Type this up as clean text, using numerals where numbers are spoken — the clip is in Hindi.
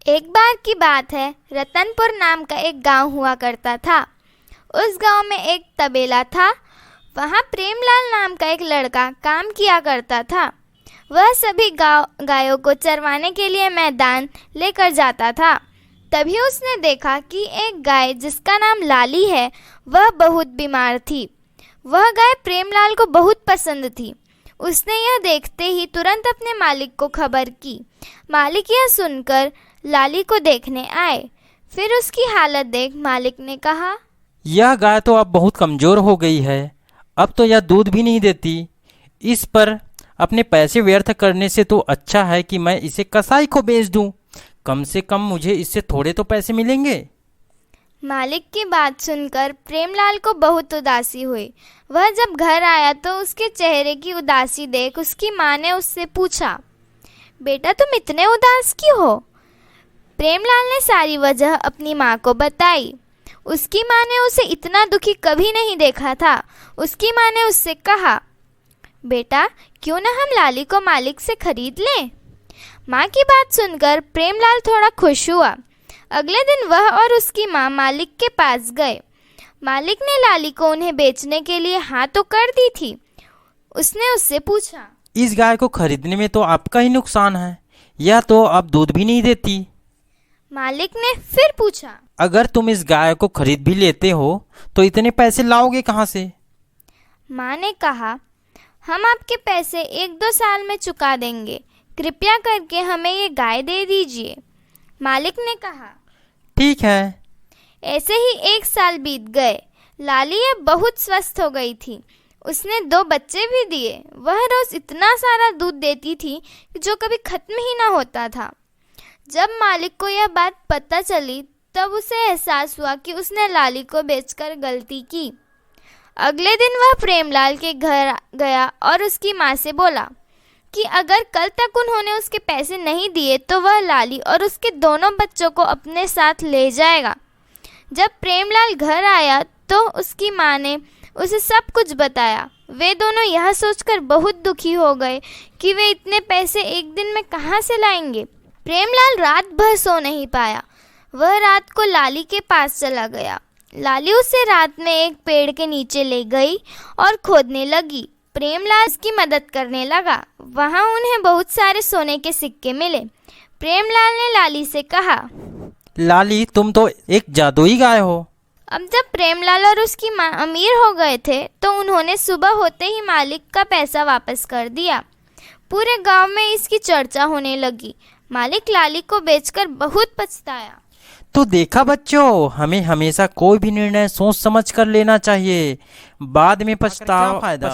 एक बार की बात है, रतनपुर नाम का एक गांव हुआ करता था। उस गांव में एक तबेला था। वहां प्रेमलाल नाम का एक लड़का काम किया करता था। वह सभी गायों को चरवाने के लिए मैदान लेकर जाता था। तभी उसने देखा कि एक गाय जिसका नाम लाली है, वह बहुत बीमार थी। वह गाय प्रेमलाल को बहुत पसंद थी। उसने यह देखते ही तुरंत अपने मालिक को खबर की। मालिक यह सुनकर लाली को देखने आए। फिर उसकी हालत देख मालिक ने कहा, यह गाय तो अब बहुत कमज़ोर हो गई है, अब तो यह दूध भी नहीं देती। इस पर अपने पैसे व्यर्थ करने से तो अच्छा है कि मैं इसे कसाई को बेच दूं। कम से कम मुझे इससे थोड़े तो पैसे मिलेंगे। मालिक की बात सुनकर प्रेमलाल को बहुत उदासी हुई। वह जब घर आया तो उसके चेहरे की उदासी देख उसकी माँ ने उससे पूछा, बेटा तुम इतने उदास क्यों हो? प्रेमलाल ने सारी वजह अपनी माँ को बताई। उसकी माँ ने उसे इतना दुखी कभी नहीं देखा था। उसकी माँ ने उससे कहा, बेटा क्यों ना हम लाली को मालिक से खरीद लें? माँ की बात सुनकर प्रेमलाल थोड़ा खुश हुआ। अगले दिन वह और उसकी माँ मालिक के पास गए। मालिक ने लाली को उन्हें बेचने के लिए हाँ तो कर दी थी। उसने उससे पूछा, इस गाय को खरीदने में तो आपका ही नुकसान है, यह तो अब दूध भी नहीं देती। मालिक ने फिर पूछा, अगर तुम इस गाय को खरीद भी लेते हो तो इतने पैसे लाओगे कहाँ से? माँ ने कहा, हम आपके पैसे 1-2 साल में चुका देंगे, कृपया करके हमें ये गाय दे दीजिए। मालिक ने कहा, ठीक है। ऐसे ही 1 साल बीत गए। लाली अब बहुत स्वस्थ हो गई थी। उसने 2 बच्चे भी दिए। वह रोज इतना सारा दूध देती थी जो कभी खत्म ही ना होता था। जब मालिक को यह बात पता चली तब उसे एहसास हुआ कि उसने लाली को बेचकर गलती की। अगले दिन वह प्रेमलाल के घर गया और उसकी माँ से बोला कि अगर कल तक उन्होंने उसके पैसे नहीं दिए तो वह लाली और उसके दोनों बच्चों को अपने साथ ले जाएगा। जब प्रेमलाल घर आया तो उसकी माँ ने उसे सब कुछ बताया। वे दोनों यह सोचकर बहुत दुखी हो गए कि वे इतने पैसे एक दिन में कहाँ से लाएंगे। प्रेमलाल रात भर सो नहीं पाया। वह रात को लाली के पास चला गया। लाली उसे रात में एक पेड़ के नीचे ले गई और खोदने लगी। प्रेमलाल उसकी मदद करने लगा। वहां उन्हें बहुत सारे सोने के सिक्के मिले। प्रेमलाल ने लाली से कहा, लाली तुम तो एक जादुई गाय हो। अब जब प्रेमलाल और उसकी माँ अमीर हो गए थे तो उन्होंने सुबह होते ही मालिक का पैसा वापस कर दिया। पूरे गांव में इसकी चर्चा होने लगी। मालिक लाली को बेचकर बहुत पछताया। तो देखा बच्चों, हमें हमेशा कोई भी निर्णय सोच समझ कर लेना चाहिए, बाद में पछतावा फायदा।